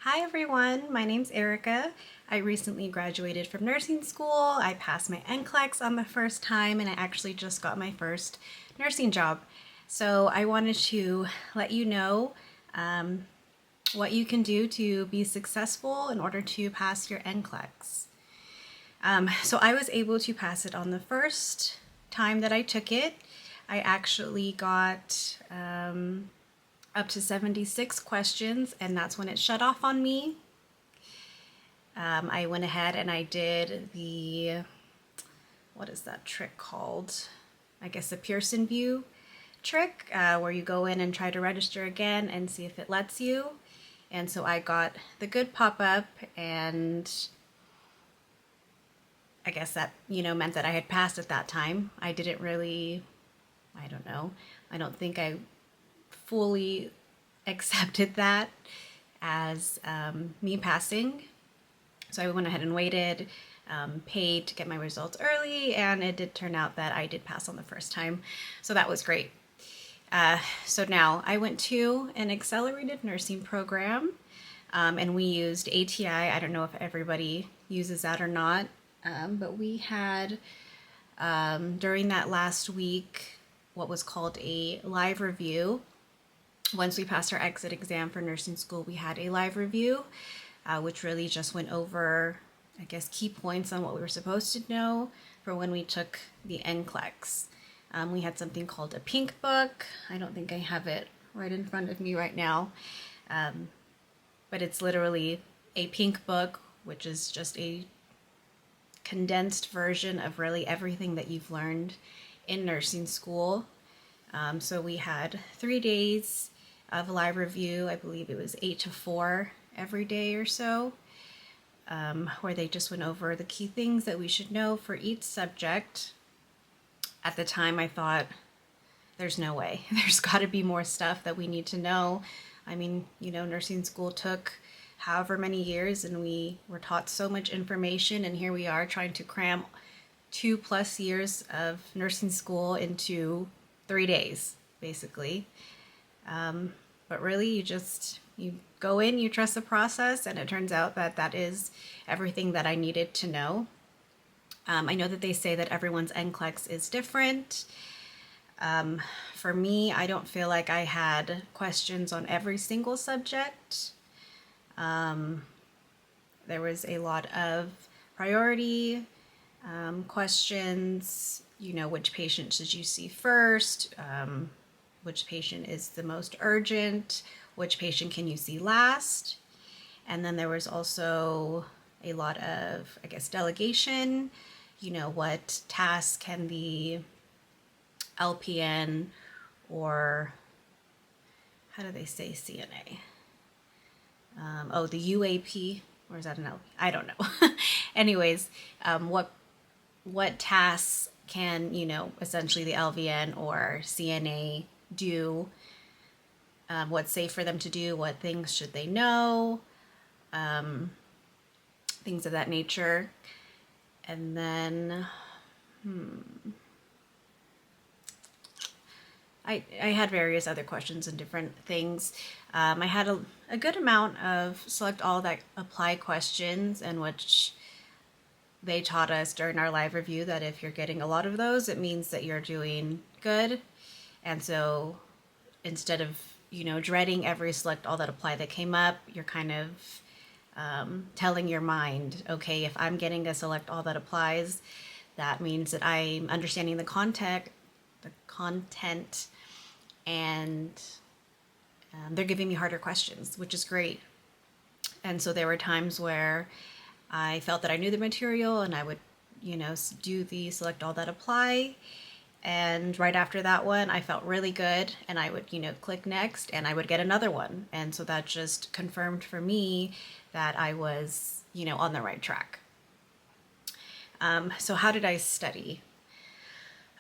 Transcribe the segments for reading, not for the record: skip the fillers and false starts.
Hi everyone, my name's Erica. I recently graduated from nursing school. I passed my NCLEX on the first time and I actually just got my first nursing job. So I wanted to let you know what you can do to be successful in order to pass your NCLEX. So I was able to pass it on the first time that I took it. I actually got up to 76 questions, and that's when it shut off on me. I went ahead and I did what is that trick called? I guess the Pearson VUE trick, where you go in and try to register again and see if it lets you. And so I got the good pop-up, and I guess that, meant that I had passed at that time. I didn't really, I don't know, I don't think I fully accepted that as me passing. So I went ahead and waited, paid to get my results early, and it did turn out that I did pass on the first time. So that was great. So now I went to an accelerated nursing program, and we used ATI. I don't know if everybody uses that or not, but we had, during that last week, what was called a live review. Once we passed our exit exam for nursing school, we had a live review, which really just went over, I guess, key points on what we were supposed to know for when we took the NCLEX. We had something called a pink book. I don't think I have it right in front of me right now, but it's literally a pink book, which is just a condensed version of really everything that you've learned in nursing school. So we had 3 days of live review. I believe it was 8 to 4 every day or so, where they just went over the key things that we should know for each subject. At the time, I thought, there's no way. There's got to be more stuff that we need to know. I mean, nursing school took however many years, and we were taught so much information, and here we are trying to cram 2+ years of nursing school into 3 days, basically. But really, you go in, you trust the process, and it turns out that that is everything that I needed to know. I know that they say that everyone's NCLEX is different. For me, I don't feel like I had questions on every single subject. There was a lot of priority questions, which patient should you see first, which patient is the most urgent, which patient can you see last. And then there was also a lot of, I guess, delegation, what tasks can the LPN, or how do they say CNA? The UAP, or is that an LP? I don't know. Anyways, what tasks can, essentially the LVN or CNA do? What's safe for them to do? What things should they know? Things of that nature. And then, I had various other questions and different things. I had a good amount of select all that apply questions, and which they taught us during our live review that if you're getting a lot of those, it means that you're doing good. And so instead of, dreading every select all that apply that came up, you're kind of telling your mind, okay, if I'm getting a select all that applies, that means that I'm understanding the content, and they're giving me harder questions, which is great. And so there were times where I felt that I knew the material, and I would, do the select all that apply. And right after that one, I felt really good, and I would, click next, and I would get another one. And so that just confirmed for me that I was, on the right track. So how did I study?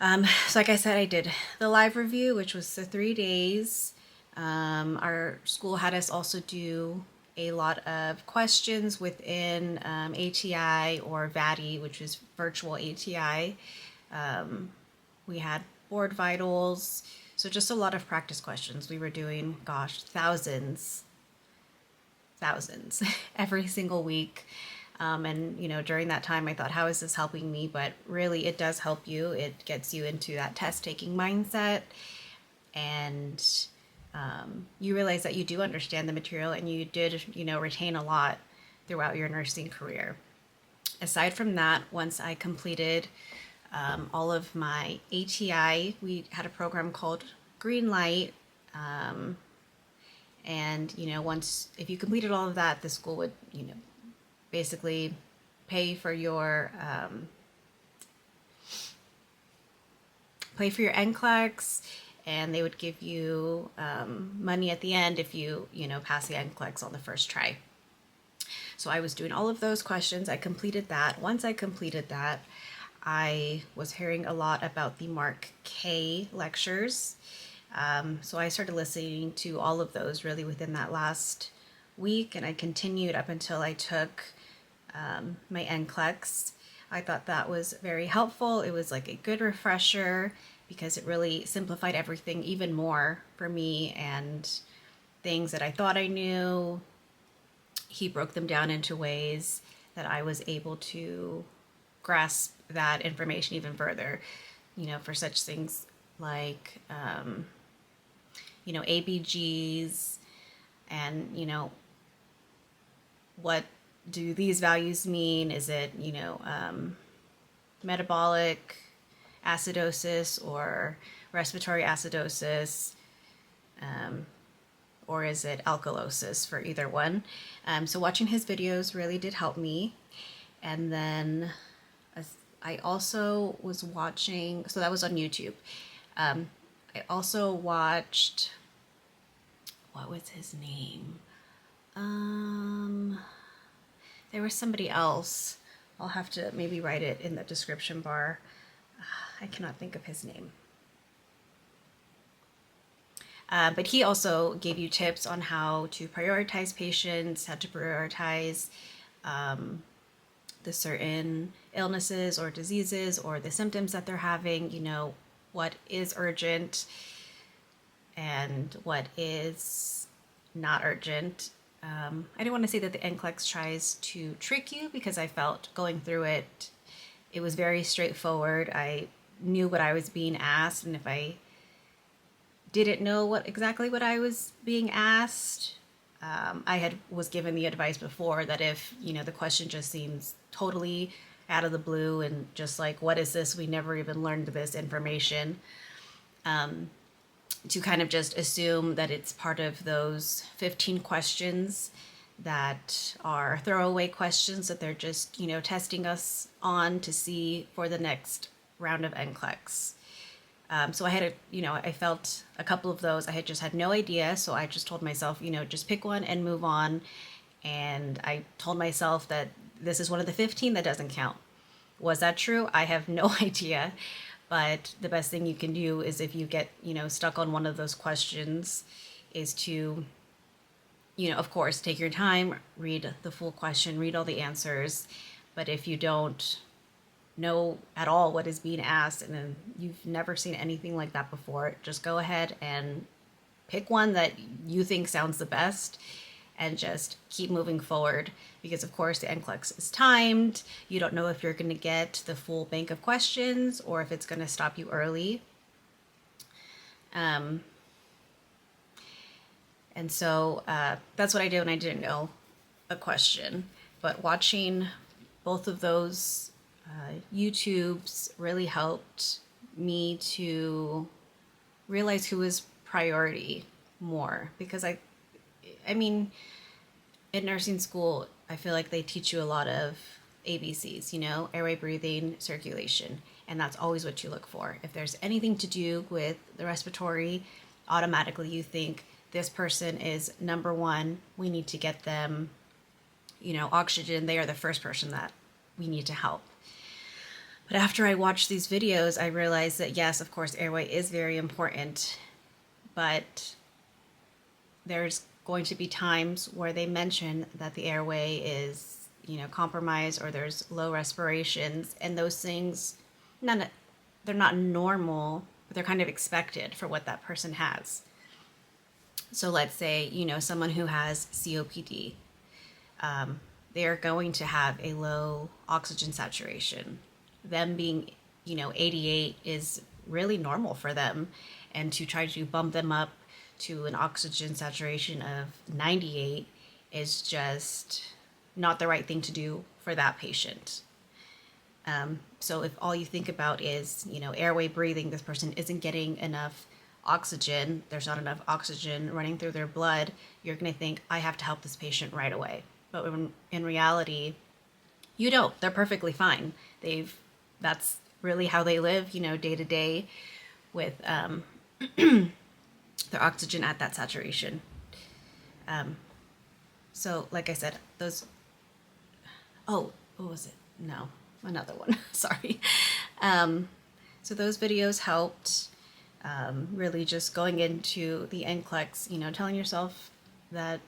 So like I said, I did the live review, which was the 3 days. Our school had us also do a lot of questions within ATI or VATI, which is virtual ATI. We had board vitals, so just a lot of practice questions. We were doing, thousands thousands every single week. And, during that time, I thought, how is this helping me? But really, it does help you. It gets you into that test taking mindset. And you realize that you do understand the material and you did, retain a lot throughout your nursing career. Aside from that, once I completed all of my ATI, we had a program called Green Light. And, once, if you completed all of that, the school would, basically pay for your NCLEX, and they would give you money at the end if you, pass the NCLEX on the first try. So I was doing all of those questions. I completed that. Once I completed that, I was hearing a lot about the Mark K lectures. So I started listening to all of those really within that last week, and I continued up until I took my NCLEX. I thought that was very helpful. It was like a good refresher because it really simplified everything even more for me, and things that I thought I knew, he broke them down into ways that I was able to grasp that information even further, for such things like, ABGs and, what do these values mean? Is it, metabolic acidosis or respiratory acidosis? Or is it alkalosis for either one? So watching his videos really did help me. And then I also was watching, so that was on YouTube. I also watched, what was his name? There was somebody else. I'll have to maybe write it in the description bar. I cannot think of his name. But he also gave you tips on how to prioritize patients, how to prioritize the certain illnesses or diseases or the symptoms that they're having, what is urgent and what is not urgent. I didn't want to say that the NCLEX tries to trick you, because I felt going through it, it was very straightforward. I knew what I was being asked, and if I didn't know exactly what I was being asked, I was given the advice before that if, the question just seems totally out of the blue and just like, what is this? We never even learned this information. To kind of just assume that it's part of those 15 questions that are throwaway questions that they're just, testing us on to see for the next round of NCLEX. So I had I felt a couple of those. I had just had no idea. So I just told myself, just pick one and move on. And I told myself that this is one of the 15 that doesn't count. Was that true? I have no idea. But the best thing you can do is, if you get, stuck on one of those questions, is to, of course, take your time, read the full question, read all the answers. But if you don't know at all what is being asked and you've never seen anything like that before, just go ahead and pick one that you think sounds the best and just keep moving forward, because of course the NCLEX is timed. You don't know if you're going to get the full bank of questions or if it's going to stop you early. And so that's what I did when I didn't know a question. But watching both of those YouTubes really helped me to realize who is priority more, because I mean, in nursing school, I feel like they teach you a lot of ABCs, airway, breathing, circulation, and that's always what you look for. If there's anything to do with the respiratory, automatically you think this person is number one. We need to get them, oxygen. They are the first person that we need to help. But after I watched these videos, I realized that yes, of course, airway is very important, but there's going to be times where they mention that the airway is, compromised, or there's low respirations, and those things, they're not normal, but they're kind of expected for what that person has. So let's say, someone who has COPD, they are going to have a low oxygen saturation. Them being, 88 is really normal for them. And to try to bump them up to an oxygen saturation of 98 is just not the right thing to do for that patient. So if all you think about is, airway breathing, this person isn't getting enough oxygen, there's not enough oxygen running through their blood, you're going to think, I have to help this patient right away. But in reality, you don't. They're perfectly fine. That's really how they live, day to day with their oxygen at that saturation. So like I said, what was it? No, another one. Sorry. So those videos helped, really just going into the NCLEX, telling yourself that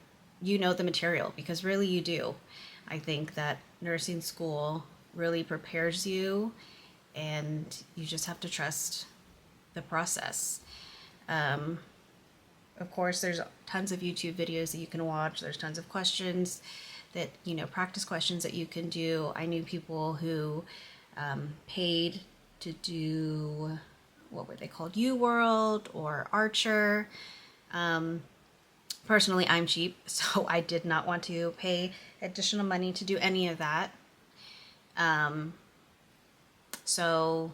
you know the material, because really you do. I think that nursing school really prepares you, and you just have to trust the process. Of course, there's tons of YouTube videos that you can watch. There's tons of questions that, practice questions that you can do. I knew people who paid to do, what were they called, UWorld or Archer. Personally, I'm cheap, so I did not want to pay additional money to do any of that. So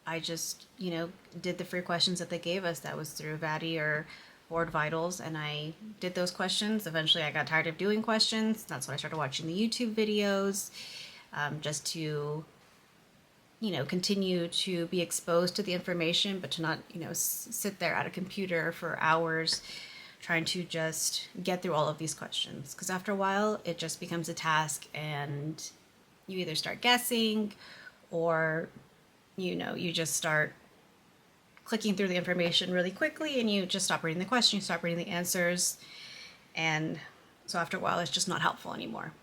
I just, did the free questions that they gave us. That was through VADI or Board Vitals, and I did those questions. Eventually, I got tired of doing questions. That's when I started watching the YouTube videos, just to, continue to be exposed to the information, but to not, sit there at a computer for hours trying to just get through all of these questions. Because after a while, it just becomes a task, and you either start guessing or, you just start clicking through the information really quickly, and you just stop reading the question, you stop reading the answers. And so after a while, it's just not helpful anymore.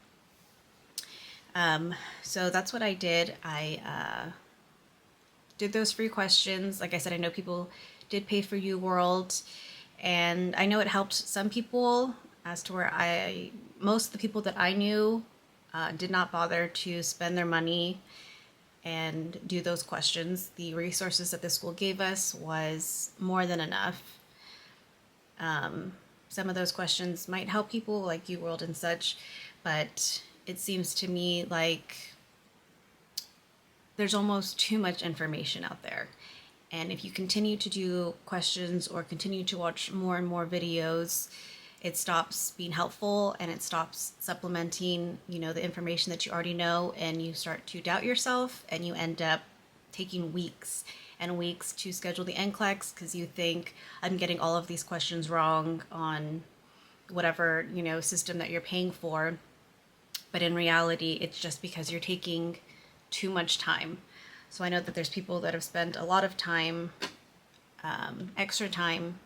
So that's what I did. I did those free questions. Like I said, I know people did pay for UWorld, and I know it helped some people, as to where most of the people that I knew did not bother to spend their money and do those questions. The resources that the school gave us was more than enough. Some of those questions might help people like UWorld and such, but it seems to me like there's almost too much information out there. And if you continue to do questions or continue to watch more and more videos, it stops being helpful, and it stops supplementing, the information that you already know, and you start to doubt yourself, and you end up taking weeks and weeks to schedule the NCLEX because you think, I'm getting all of these questions wrong on whatever, system that you're paying for. But in reality, it's just because you're taking too much time. So I know that there's people that have spent a lot of time, extra time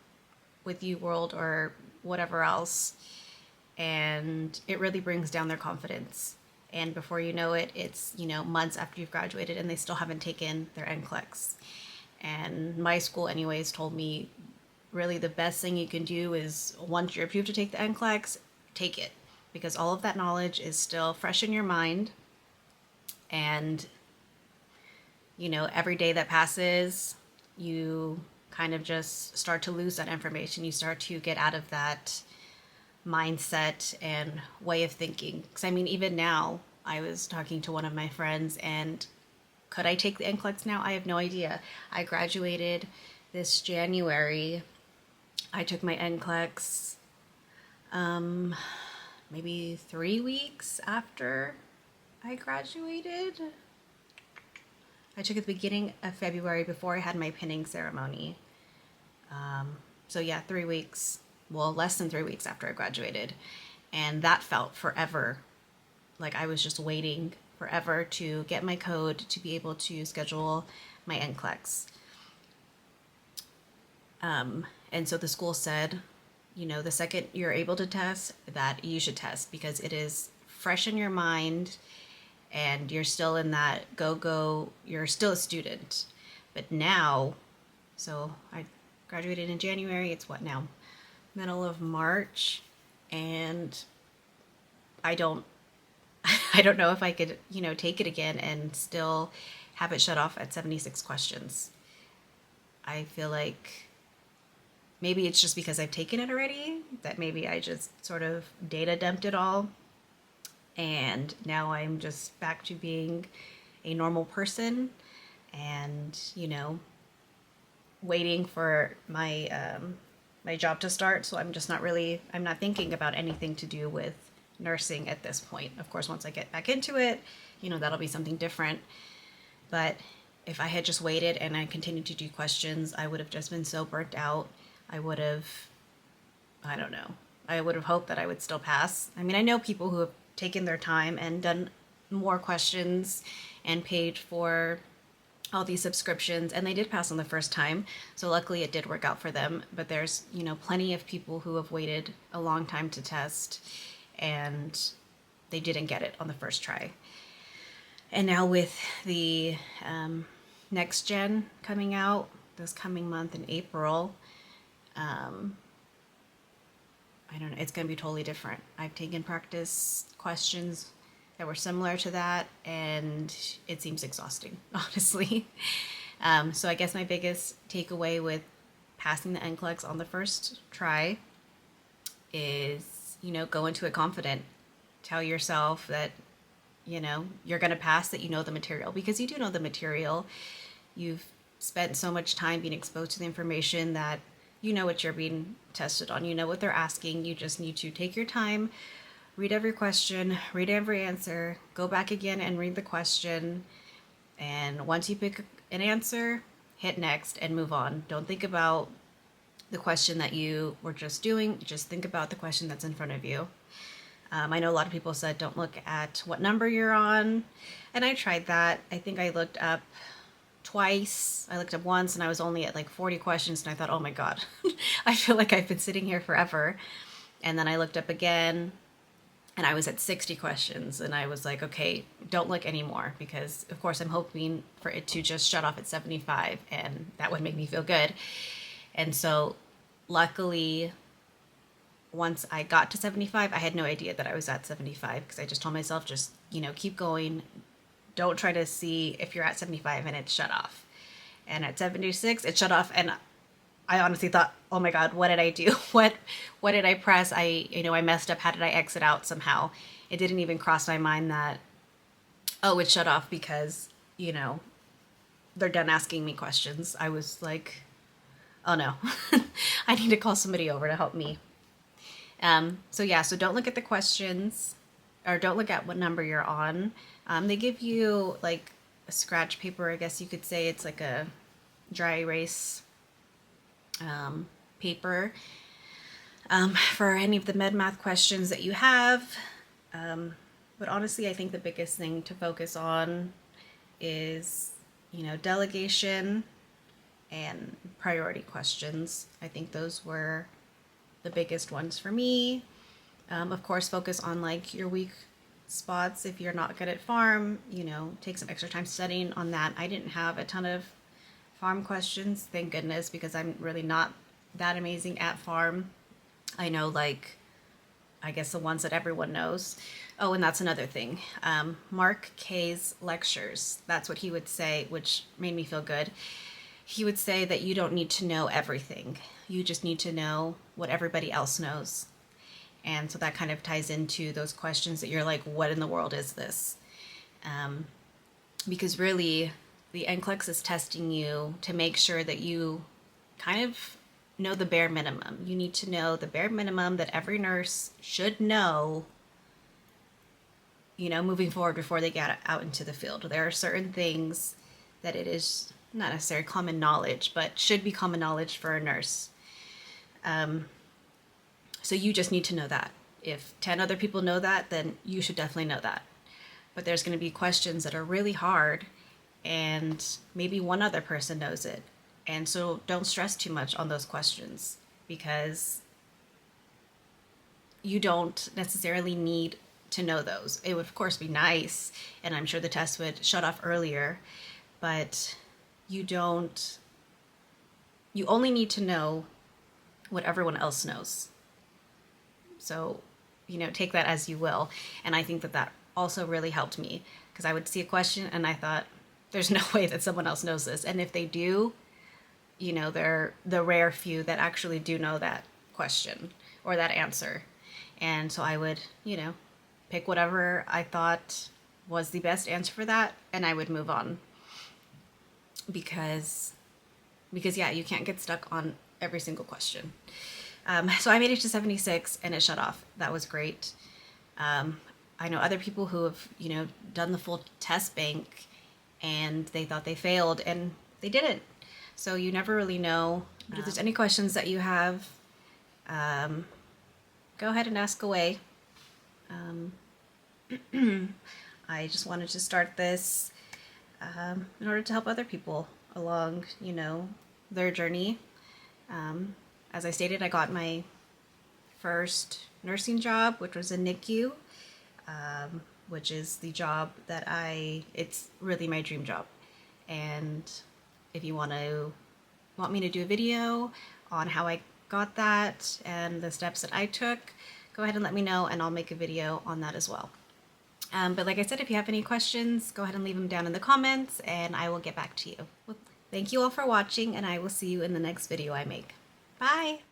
with UWorld or whatever else, and it really brings down their confidence. And before you know it, it's, months after you've graduated and they still haven't taken their NCLEX. And my school anyways told me, really the best thing you can do is, once you're approved to take the NCLEX, take it, because all of that knowledge is still fresh in your mind. And, every day that passes, you kind of just start to lose that information. You start to get out of that mindset and way of thinking. Because even now, I was talking to one of my friends, and could I take the NCLEX now? I have no idea. I graduated this January. I took my NCLEX maybe 3 weeks after I graduated. I took it at the beginning of February before I had my pinning ceremony. So yeah, 3 weeks, well, less than 3 weeks after I graduated. And that felt forever. Like I was just waiting forever to get my code to be able to schedule my NCLEX. And so the school said, the second you're able to test, that you should test, because it is fresh in your mind and you're still in that go, you're still a student. But now, so I graduated in January, it's what now? Middle of March, and I don't I don't know if I could, take it again and still have it shut off at 76 questions. I feel like maybe it's just because I've taken it already, that maybe I just sort of data dumped it all. And now I'm just back to being a normal person and, waiting for my job to start. So I'm not thinking about anything to do with nursing at this point. Of course, once I get back into it, that'll be something different. But if I had just waited and I continued to do questions, I would have just been so burnt out. I would have, I don't know, I would have hoped that I would still pass. I mean, I know people who have taken their time and done more questions and paid for all these subscriptions, and they did pass on the first time. So luckily it did work out for them. But there's, plenty of people who have waited a long time to test and they didn't get it on the first try. And now with the next gen coming out this coming month in April, I don't know, it's going to be totally different. I've taken practice questions that were similar to that, and it seems exhausting, honestly. So I guess my biggest takeaway with passing the NCLEX on the first try is, go into it confident. Tell yourself that, you're going to pass, that you know the material, because you do know the material. You've spent so much time being exposed to the information that you know what you're being tested on. You know what they're asking. You just need to take your time, read every question, read every answer, go back again and read the question. And once you pick an answer, hit next and move on. Don't think about the question that you were just doing. Just think about the question that's in front of you. I know a lot of people said don't look at what number you're on. And I tried that. I think I looked up twice. I looked up once and I was only at like 40 questions and I thought, oh my God, I feel like I've been sitting here forever. And then I looked up again and I was at 60 questions and I was like, okay, don't look anymore, because of course I'm hoping for it to just shut off at 75 and that would make me feel good. And so luckily, once I got to 75, I had no idea that I was at 75 because I just told myself, just, keep going. Don't try to see if you're at 75 and it's shut off. And at 76, it shut off. And I honestly thought, oh my God, what did I do? What did I press? I messed up. How did I exit out somehow? It didn't even cross my mind that, oh, it shut off because, they're done asking me questions. I was like, oh no, I need to call somebody over to help me. So don't look at the questions, or don't look at what number you're on. They give you like a scratch paper, I guess you could say. It's like a dry erase paper for any of the med math questions that you have. But honestly, I think the biggest thing to focus on is, delegation and priority questions. I think those were the biggest ones for me. Of course, focus on like your weak spots. If you're not good at farm, take some extra time studying on that. I didn't have a ton of farm questions, thank goodness, because I'm really not that amazing at farm. I know, like, I guess the ones that everyone knows. Oh, and that's another thing. Mark K's lectures, that's what he would say, which made me feel good. He would say that you don't need to know everything. You just need to know what everybody else knows. And so that kind of ties into those questions that you're like, what in the world is this? Because really, the NCLEX is testing you to make sure that you kind of know the bare minimum. You need to know the bare minimum that every nurse should know, moving forward before they get out into the field. There are certain things that it is not necessarily common knowledge, but should be common knowledge for a nurse. So you just need to know that. If 10 other people know that, then you should definitely know that. But there's going to be questions that are really hard and maybe one other person knows it. And so don't stress too much on those questions, because you don't necessarily need to know those. It would of course be nice, and I'm sure the test would shut off earlier, but you only need to know what everyone else knows. So take that as you will. And I think that that also really helped me, because I would see a question and I thought, there's no way that someone else knows this. And if they do, they're the rare few that actually do know that question or that answer. And so I would, pick whatever I thought was the best answer for that, and I would move on. Because yeah, you can't get stuck on every single question. So I made it to 76 and it shut off. That was great. I know other people who have, done the full test bank and they thought they failed and they didn't. So you never really know. But if there's any questions that you have, go ahead and ask away. I just wanted to start this in order to help other people along, their journey. As I stated, I got my first nursing job, which was a NICU, which is the job that it's really my dream job. And if you want me to do a video on how I got that and the steps that I took, go ahead and let me know and I'll make a video on that as well. But like I said, if you have any questions, go ahead and leave them down in the comments and I will get back to you. Thank you all for watching, and I will see you in the next video I make. Bye!